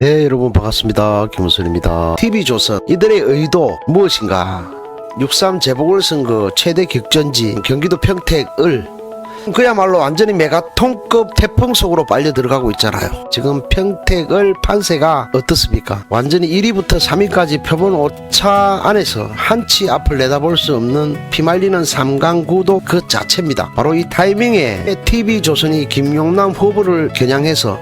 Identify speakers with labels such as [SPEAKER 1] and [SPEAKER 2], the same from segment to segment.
[SPEAKER 1] 네, 여러분 반갑습니다. 김우선입니다. TV조선 이들의 의도 무엇인가? 6.3 재보궐선거 최대 격전지 경기도 평택을 그야말로 완전히 메가톤급 태풍 속으로 빨려 들어가고 있잖아요. 지금 평택을 판세가 어떻습니까? 완전히 1위부터 3위까지 표본 오차 안에서 한치 앞을 내다볼 수 없는 피말리는 3강 구도 그 자체입니다. 바로 이 타이밍에 TV조선이 김용남 후보를 겨냥해서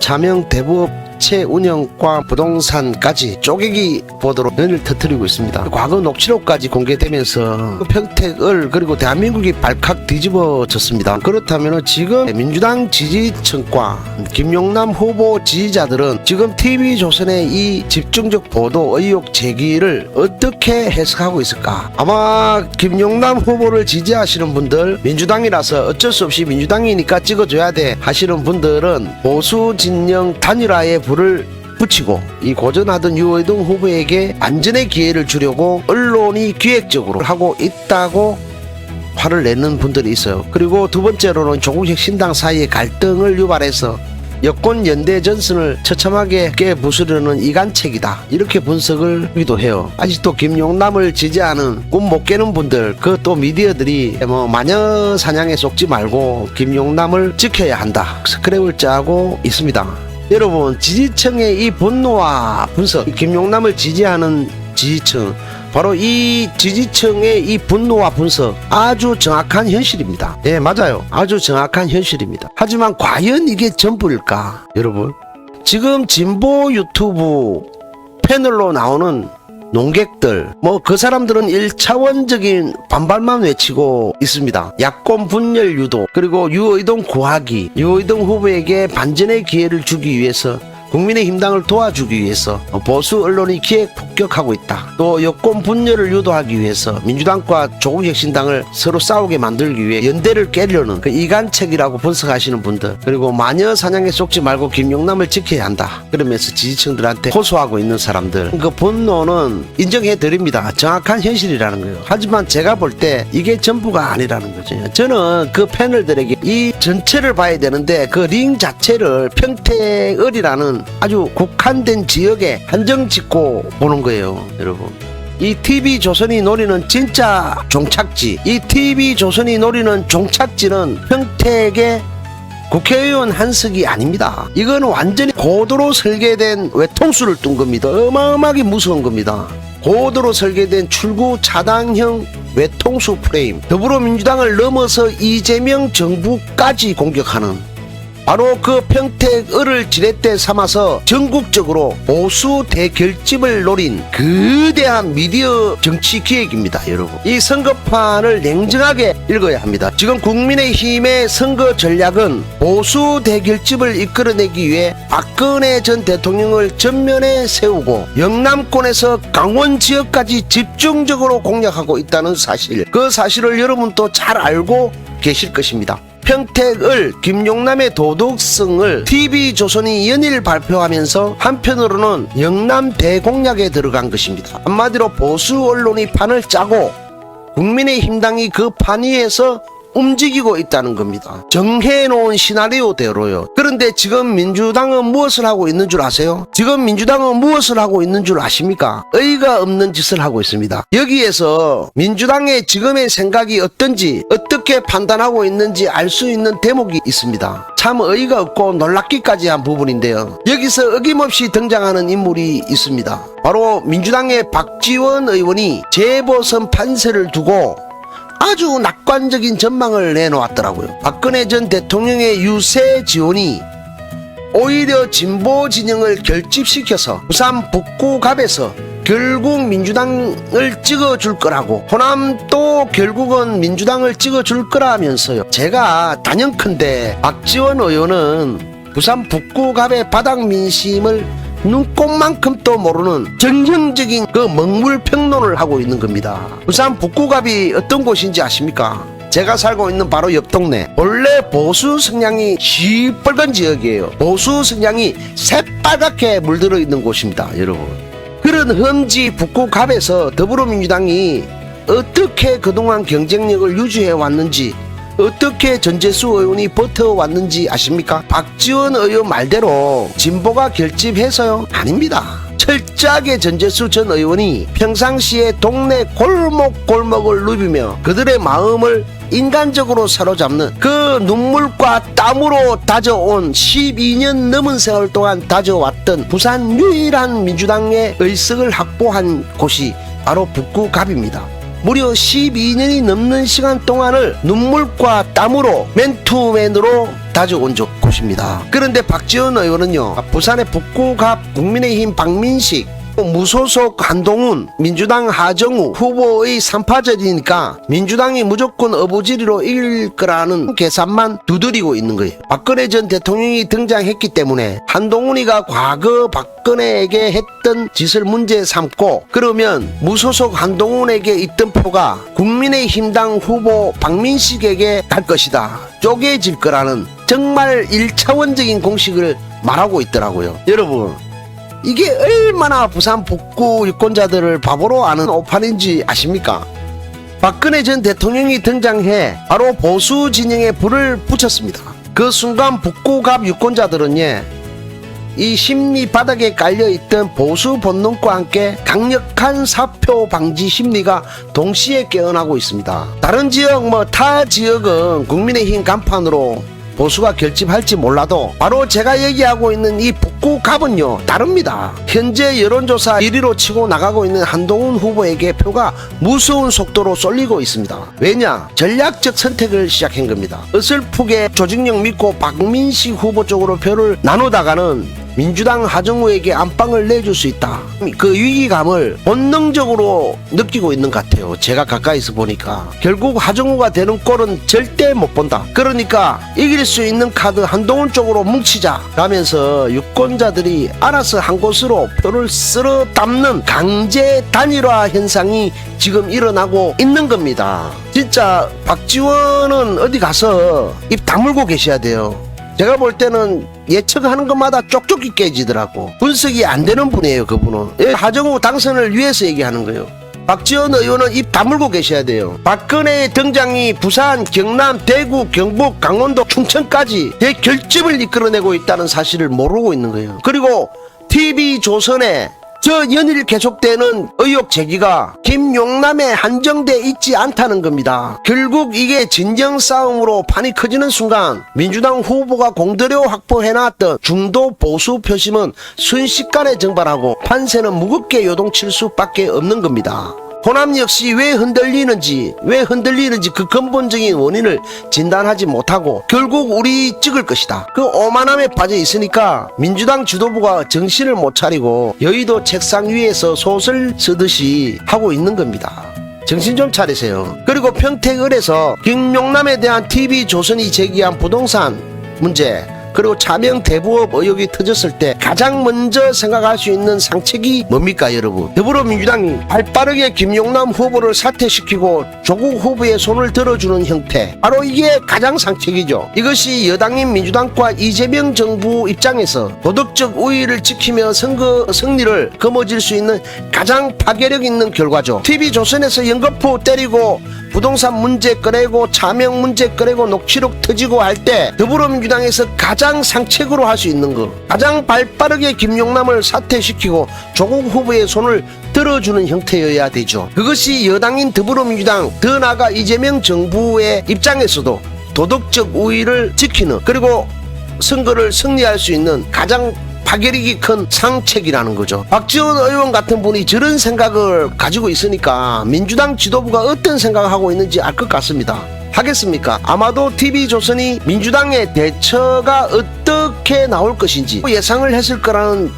[SPEAKER 1] 차명 대부업체 운영과 부동산까지 쪼개기 보도로 연을 터뜨리고 있습니다. 과거 녹취록까지 공개되면서 평택을 그리고 대한민국이 발칵 뒤집어졌습니다. 그렇다면 지금 민주당 지지층과 김용남 후보 지지자들은 지금 TV조선의 이 집중적 보도 의혹 제기를 어떻게 해석하고 있을까? 아마 김용남 후보를 지지하시는 분들, 민주당이라서 어쩔 수 없이 민주당이니까 찍어줘야 돼 하시는 분들은 보수 진영 단일화에 불을 붙이고 이 고전하던 유호동 후보에게 안전의 기회를 주려고 언론이 기획적으로 하고 있다고 화를 내는 분들이 있어요. 그리고 두 번째로는 조국식 신당 사이의 갈등을 유발해서 여권 연대 전선을 처참하게 깨부수려는 이간책이다, 이렇게 분석을 하기도 해요. 아직도 김용남을 지지하는 꿈 못 깨는 분들, 그 또 미디어들이 마녀 사냥에 속지 말고 김용남을 지켜야 한다 스크랩을 짜고 있습니다. 여러분, 지지층의 이 분노와 분석, 김용남을 지지하는 지지층, 바로 이 지지층의 이 분노와 분석 아주 정확한 현실입니다. 예, 맞아요. 아주 정확한 현실입니다. 하지만 과연 이게 전부일까? 여러분, 지금 진보 유튜브 패널로 나오는 농객들, 그 사람들은 1차원적인 반발만 외치고 있습니다. 야권 분열 유도, 그리고 유의동 구하기, 유의동 후보에게 반전의 기회를 주기 위해서, 국민의힘당을 도와주기 위해서 보수 언론이 기획 폭격하고 있다. 또 여권 분열을 유도하기 위해서 민주당과 조국혁신당을 서로 싸우게 만들기 위해 연대를 깨려는 그 이간책이라고 분석하시는 분들, 그리고 마녀 사냥에 속지 말고 김용남을 지켜야 한다 그러면서 지지층들한테 호소하고 있는 사람들, 그 분노는 인정해 드립니다. 정확한 현실이라는 거예요. 하지만 제가 볼 때 이게 전부가 아니라는 거죠. 저는 그 패널들에게 이 전체를 봐야 되는데 그 링 자체를 평택을이라는 아주 국한된 지역에 한정 짓고 보는 거예요. 여러분, 이 TV조선이 노리는 진짜 종착지, 이 TV조선이 노리는 종착지는 평택의 국회의원 한석이 아닙니다. 이건 완전히 고도로 설계된 외통수를 둔 겁니다. 어마어마하게 무서운 겁니다. 고도로 설계된 출구 차단형 외통수 프레임, 더불어민주당을 넘어서 이재명 정부까지 공격하는, 바로 그 평택을을 지렛대 삼아서 전국적으로 보수 대결집을 노린 거대한 미디어 정치 기획입니다. 여러분, 이 선거판을 냉정하게 읽어야 합니다. 지금 국민의힘의 선거 전략은 보수 대결집을 이끌어내기 위해 박근혜 전 대통령을 전면에 세우고 영남권에서 강원 지역까지 집중적으로 공략하고 있다는 사실, 그 사실을 여러분도 잘 알고 계실 것입니다. 평택을, 김용남의 도덕성을 TV조선이 연일 발표하면서 한편으로는 영남 대공략에 들어간 것입니다. 한마디로 보수 언론이 판을 짜고 국민의힘당이 그 판 위에서 움직이고 있다는 겁니다. 정해놓은 시나리오대로요. 그런데 지금 민주당은 무엇을 하고 있는 줄 아세요? 지금 민주당은 무엇을 하고 있는 줄 아십니까? 의의가 없는 짓을 하고 있습니다. 여기에서 민주당의 지금의 생각이 어떤지, 어떻게 판단하고 있는지 알 수 있는 대목이 있습니다. 참 의의가 없고 놀랍기까지 한 부분인데요. 여기서 어김없이 등장하는 인물이 있습니다. 바로 민주당의 박지원 의원이 재보선 판세를 두고 아주 낙관적인 전망을 내놓았더라고요. 박근혜 전 대통령의 유세 지원이 오히려 진보 진영을 결집시켜서 부산 북구갑에서 결국 민주당을 찍어줄 거라고, 호남도 결국은 민주당을 찍어줄 거라면서요. 제가 단연컨대 박지원 의원은 부산 북구갑의 바닥 민심을 눈꼽만큼도 모르는 정형적인 그 먹물평론을 하고 있는 겁니다. 부산 북구갑이 어떤 곳인지 아십니까? 제가 살고 있는 바로 옆 동네, 원래 보수 성향이 시뻘건 지역이에요. 보수 성향이 새빨갛게 물들어 있는 곳입니다. 여러분, 그런 험지 북구갑에서 더불어민주당이 어떻게 그동안 경쟁력을 유지해 왔는지 어떻게 전재수 의원이 버텨왔는지 아십니까? 박지원 의원 말대로 진보가 결집해서요? 아닙니다. 철저하게 전재수 전 의원이 평상시에 동네 골목골목을 누비며 그들의 마음을 인간적으로 사로잡는 그 눈물과 땀으로 다져온 12년 넘은 세월 동안 다져왔던 부산 유일한 민주당의 의석을 확보한 곳이 바로 북구갑입니다. 무려 12년이 넘는 시간 동안을 눈물과 땀으로 맨투맨으로 다져온 곳입니다. 그런데 박지원 의원은요, 부산의 북구갑 국민의힘 박민식, 무소속 한동훈, 민주당 하정우 후보의 3파전이니까 민주당이 무조건 어부지리로 이길 거라는 계산만 두드리고 있는 거예요. 박근혜 전 대통령이 등장했기 때문에 한동훈이가 과거 박근혜에게 했던 짓을 문제 삼고, 그러면 무소속 한동훈에게 있던 표가 국민의힘당 후보 박민식에게 갈 것이다, 쪼개질 거라는 정말 1차원적인 공식을 말하고 있더라고요. 여러분, 이게 얼마나 부산 북구 유권자들을 바보로 아는 오판인지 아십니까? 박근혜 전 대통령이 등장해 바로 보수 진영에 불을 붙였습니다. 그 순간 북구갑 유권자들은 이 심리 바닥에 깔려있던 보수 본능과 함께 강력한 사표 방지 심리가 동시에 깨어나고 있습니다. 다른 지역 타 지역은 국민의힘 간판으로 보수가 결집할지 몰라도 바로 제가 얘기하고 있는 이 북구갑은요 다릅니다. 현재 여론조사 1위로 치고 나가고 있는 한동훈 후보에게 표가 무서운 속도로 쏠리고 있습니다. 왜냐? 전략적 선택을 시작한 겁니다. 어설프게 조직력 믿고 박민식 후보 쪽으로 표를 나누다가는 민주당 하정우에게 안방을 내줄 수 있다. 그 위기감을 본능적으로 느끼고 있는 것 같아요. 제가 가까이서 보니까. 결국 하정우가 되는 꼴은 절대 못 본다. 그러니까 이길 수 있는 카드 한동훈 쪽으로 뭉치자 라면서 유권자들이 알아서 한 곳으로 표를 쓸어 담는 강제 단일화 현상이 지금 일어나고 있는 겁니다. 진짜 박지원은 어디 가서 입 다물고 계셔야 돼요. 제가 볼 때는 예측하는 것마다 쪽쪽이 깨지더라고. 분석이 안 되는 분이에요, 그분은. 하정우 당선을 위해서 얘기하는 거예요. 박지원 의원은 입 다물고 계셔야 돼요. 박근혜의 등장이 부산, 경남, 대구, 경북, 강원도, 충청까지 대결집을 이끌어내고 있다는 사실을 모르고 있는 거예요. 그리고 TV조선에 저 연일 계속되는 의혹 제기가 김용남에 한정돼 있지 않다는 겁니다. 결국 이게 진정 싸움으로 판이 커지는 순간 민주당 후보가 공들여 확보해놨던 중도 보수 표심은 순식간에 증발하고 판세는 무겁게 요동칠 수밖에 없는 겁니다. 호남 역시 왜 흔들리는지 그 근본적인 원인을 진단하지 못하고 결국 우리 찍을 것이다. 그 오만함에 빠져 있으니까 민주당 지도부가 정신을 못 차리고 여의도 책상 위에서 소설 쓰듯이 하고 있는 겁니다. 정신 좀 차리세요. 그리고 평택을에서 김용남에 대한 TV조선이 제기한 부동산 문제, 그리고 차명 대부업 의혹이 터졌을 때 가장 먼저 생각할 수 있는 상책이 뭡니까, 여러분? 더불어민주당이 발빠르게 김용남 후보를 사퇴시키고 조국 후보의 손을 들어주는 형태, 바로 이게 가장 상책이죠. 이것이 여당인 민주당과 이재명 정부 입장에서 도덕적 우위를 지키며 선거 승리를 거머쥘 수 있는 가장 파괴력 있는 결과죠. TV조선에서 연거푸 때리고 부동산 문제 꺼내고 차명 문제 꺼내고 녹취록 터지고 할 때 더불어민주당에서 가장 상책으로 할 수 있는 거, 가장 발빠르게 김용남을 사퇴시키고 조국 후보의 손을 들어주는 형태여야 되죠. 그것이 여당인 더불어민주당, 더 나아가 이재명 정부의 입장에서도 도덕적 우위를 지키는, 그리고 선거를 승리할 수 있는 가장 파괴력이 큰 상책이라는 거죠. 박지원 의원 같은 분이 저런 생각을 가지고 있으니까 민주당 지도부가 어떤 생각을 하고 있는지 알 것 같습니다. 하겠습니까? 아마도 TV조선이 민주당의 대처가 어떻게 나올 것인지 예상을 했을 거라는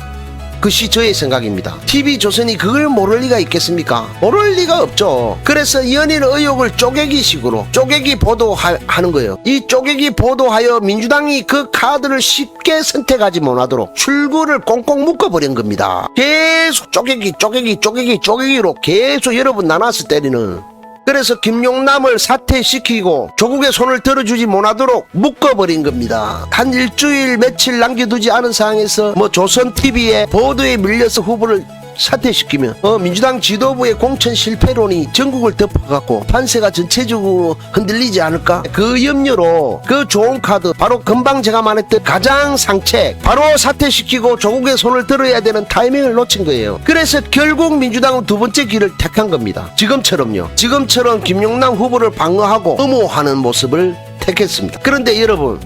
[SPEAKER 1] 것이 저의 생각입니다. TV조선이 그걸 모를 리가 있겠습니까? 모를 리가 없죠. 그래서 연일 의혹을 쪼개기식으로 쪼개기 보도하는 거예요. 이 쪼개기 보도하여 민주당이 그 카드를 쉽게 선택하지 못하도록 출구를 꽁꽁 묶어버린 겁니다. 계속 쪼개기로 계속 여러 번 나눠서 때리는. 그래서 김용남을 사퇴시키고 조국의 손을 들어주지 못하도록 묶어버린 겁니다. 한 일주일 며칠 남겨두지 않은 상황에서 조선TV에 보도에 밀려서 후보를 사퇴시키면 민주당 지도부의 공천 실패론이 전국을 덮어갖고 판세가 전체적으로 흔들리지 않을까? 그 염려로 그 좋은 카드 바로 금방 제가 말했던 가장 상책 바로 사퇴시키고 조국의 손을 들어야 되는 타이밍을 놓친 거예요. 그래서 결국 민주당은 두 번째 길을 택한 겁니다. 지금처럼요. 지금처럼 김용남 후보를 방어하고 엄호하는 모습을 택했습니다. 그런데 여러분,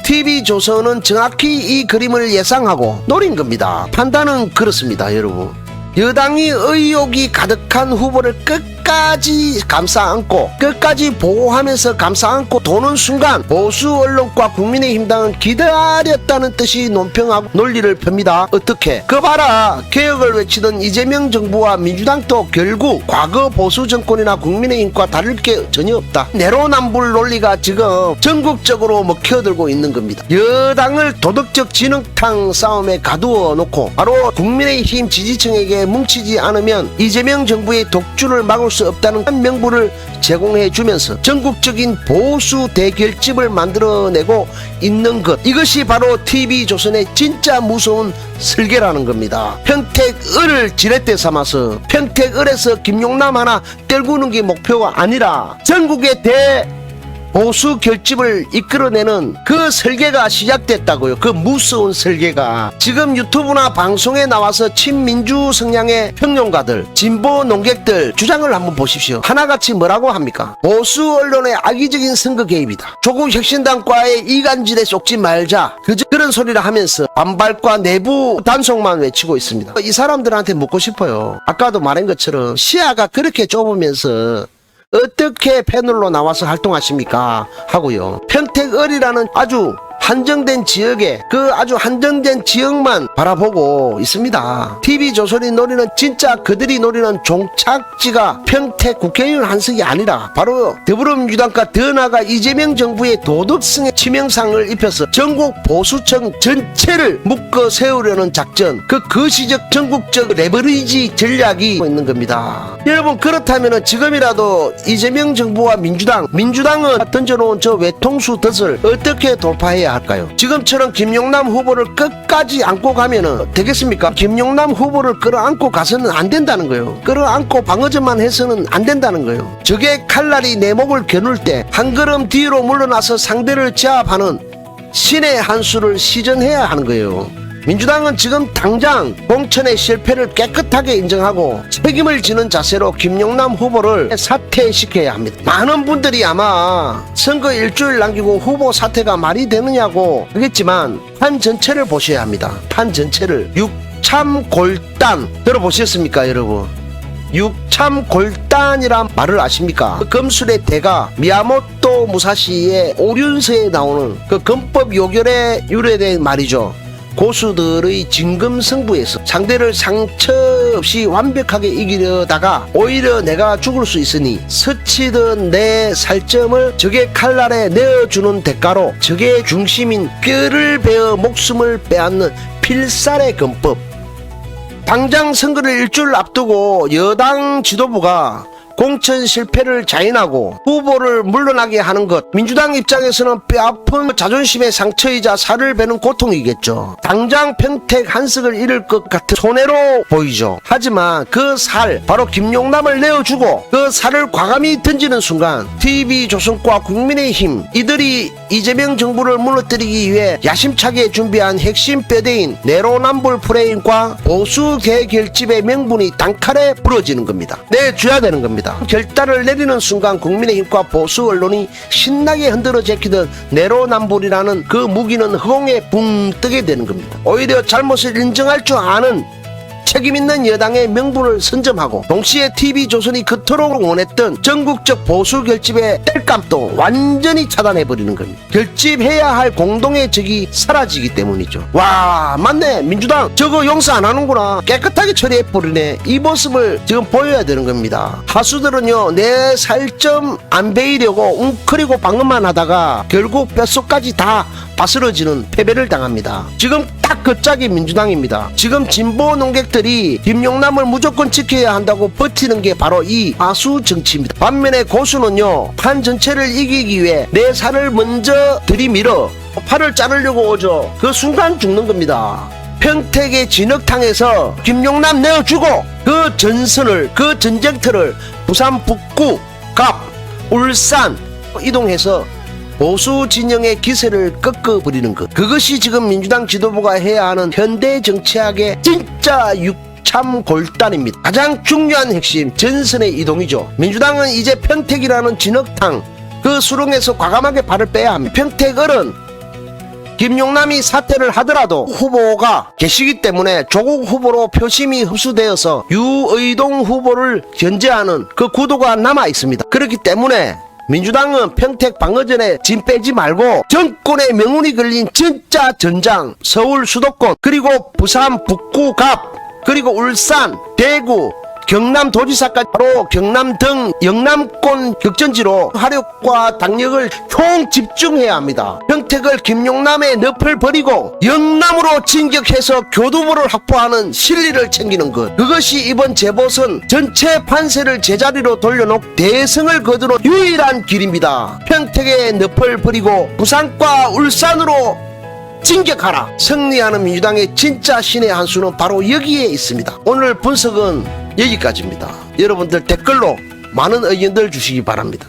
[SPEAKER 1] TV조선은 정확히 이 그림을 예상하고 노린 겁니다. 판단은 그렇습니다. 여러분, 여당이 의혹이 가득한 후보를 끝까지 감싸 안고 끝까지 보호하면서 감싸 안고 도는 순간 보수 언론과 국민의힘당은 기다렸다는 뜻이 논평하고 논리를 펴니다. 어떻게? 그 봐라, 개혁을 외치던 이재명 정부와 민주당도 결국 과거 보수 정권이나 국민의힘과 다를 게 전혀 없다. 내로남불 논리가 지금 전국적으로 먹혀들고 있는 겁니다. 여당을 도덕적 진흙탕 싸움에 가두어 놓고 바로 국민의힘 지지층에게 뭉치지 않으면 이재명 정부의 독주를 막을 수 없다는 명분을 제공해 주면서 전국적인 보수 대결집을 만들어내고 있는 것, 이것이 바로 TV조선의 진짜 무서운 설계라는 겁니다. 평택을을 지렛대 삼아서 평택을에서 김용남 하나 떨구는 게 목표가 아니라 전국의 보수 결집을 이끌어내는 그 설계가 시작됐다고요. 그 무서운 설계가. 지금 유튜브나 방송에 나와서 친민주 성향의 평론가들, 진보 논객들 주장을 한번 보십시오. 하나같이 뭐라고 합니까? 보수 언론의 악의적인 선거 개입이다. 조국 혁신당과의 이간질에 쏙지 말자. 그런 소리를 하면서 반발과 내부 단속만 외치고 있습니다. 이 사람들한테 묻고 싶어요. 아까도 말한 것처럼 시야가 그렇게 좁으면서 어떻게 패널로 나와서 활동하십니까? 하고요. 평택을이라는 아주 한정된 지역에 아주 한정된 지역만 바라보고 있습니다. TV조선이 노리는 진짜 그들이 노리는 종착지가 평택 국회의원 한석이 아니라 바로 더불어민주당과 더 나아가 이재명 정부의 도덕성의 치명상을 입혀서 전국 보수층 전체를 묶어 세우려는 작전, 그 거시적 전국적 레버리지 전략이 있는 겁니다. 여러분, 그렇다면 지금이라도 이재명 정부와 민주당은 던져놓은 저 외통수 덫을 어떻게 돌파해야 할까요? 지금처럼 김용남 후보를 끝까지 안고 가면은 되겠습니까? 김용남 후보를 끌어안고 가서는 안 된다는 거예요. 끌어안고 방어전만 해서는 안 된다는 거예요. 적의 칼날이 내 목을 겨눌 때 한 걸음 뒤로 물러나서 상대를 제압하는 신의 한 수를 시전해야 하는 거예요. 민주당은 지금 당장 공천의 실패를 깨끗하게 인정하고 책임을 지는 자세로 김용남 후보를 사퇴시켜야 합니다. 많은 분들이 아마 선거 일주일 남기고 후보 사퇴가 말이 되느냐고 하겠지만 판 전체를 보셔야 합니다. 판 전체를. 육참골단 들어보셨습니까, 여러분? 육참골단이란 말을 아십니까? 그 검술의 대가 미야모토 무사시의 오륜서에 나오는 그 검법 요결에 유래된 말이죠. 고수들의 진검승부에서 상대를 상처 없이 완벽하게 이기려다가 오히려 내가 죽을 수 있으니 스치던 내 살점을 적의 칼날에 내어주는 대가로 적의 중심인 뼈를 베어 목숨을 빼앗는 필살의 검법. 당장 선거를 일주일 앞두고 여당 지도부가 공천 실패를 자인하고 후보를 물러나게 하는 것, 민주당 입장에서는 뼈아픈 자존심의 상처이자 살을 베는 고통이겠죠. 당장 평택 한석을 잃을 것 같은 손해로 보이죠. 하지만 그 살, 바로 김용남을 내어주고 그 살을 과감히 던지는 순간 TV조선과 국민의힘, 이들이 이재명 정부를 무너뜨리기 위해 야심차게 준비한 핵심 뼈대인 내로남불 프레임과 보수 대결집의 명분이 단칼에 부러지는 겁니다. 내줘야 되는 겁니다. 결단을 내리는 순간 국민의힘과 보수 언론이 신나게 흔들어 제끼던 내로남불이라는 그 무기는 허공에 붕 뜨게 되는 겁니다. 오히려 잘못을 인정할 줄 아는 책임있는 여당의 명분을 선점하고 동시에 TV조선이 그토록 원했던 전국적 보수 결집의 땔감도 완전히 차단해버리는 겁니다. 결집해야 할 공동의 적이 사라지기 때문이죠. 와, 맞네, 민주당 저거 용서 안 하는구나, 깨끗하게 처리해버리네, 이 모습을 지금 보여야 되는 겁니다. 하수들은요, 내 살점 안 베이려고 웅크리고 방어만 하다가 결국 뼛속까지 다 바스러지는 패배를 당합니다. 지금 딱 그 짝이 민주당입니다. 지금 진보 농객들이 김용남을 무조건 지켜야 한다고 버티는 게 바로 이 하수 정치입니다. 반면에 고수는요, 판 전체를 이기기 위해 내 살을 먼저 들이밀어 팔을 자르려고 오죠. 그 순간 죽는 겁니다. 평택의 진흙탕에서 김용남 내어주고 그 전선을 그 전쟁터를 부산 북구 갑 울산 이동해서 보수 진영의 기세를 꺾어버리는 것, 그것이 지금 민주당 지도부가 해야 하는 현대 정치학의 진짜 육참 골단입니다. 가장 중요한 핵심 전선의 이동이죠. 민주당은 이제 평택이라는 진흙탕 그 수렁에서 과감하게 발을 빼야 합니다. 평택을은 김용남이 사퇴를 하더라도 후보가 계시기 때문에 조국 후보로 표심이 흡수되어서 유의동 후보를 견제하는 그 구도가 남아 있습니다. 그렇기 때문에 민주당은 평택 방어전에 짐 빼지 말고 정권의 명운이 걸린 진짜 전장 서울 수도권 그리고 부산 북구 갑 그리고 울산 대구 경남 도지사까지 바로 경남 등 영남권 격전지로 화력과 당력을 총 집중해야 합니다. 평택을 김용남의 늪을 버리고 영남으로 진격해서 교두보를 확보하는 실리를 챙기는 것, 그것이 이번 재보선 전체 판세를 제자리로 돌려놓고 대승을 거두는 유일한 길입니다. 평택의 늪을 버리고 부산과 울산으로 진격하라. 승리하는 민주당의 진짜 신의 한 수는 바로 여기에 있습니다. 오늘 분석은 여기까지입니다. 여러분들 댓글로 많은 의견들 주시기 바랍니다.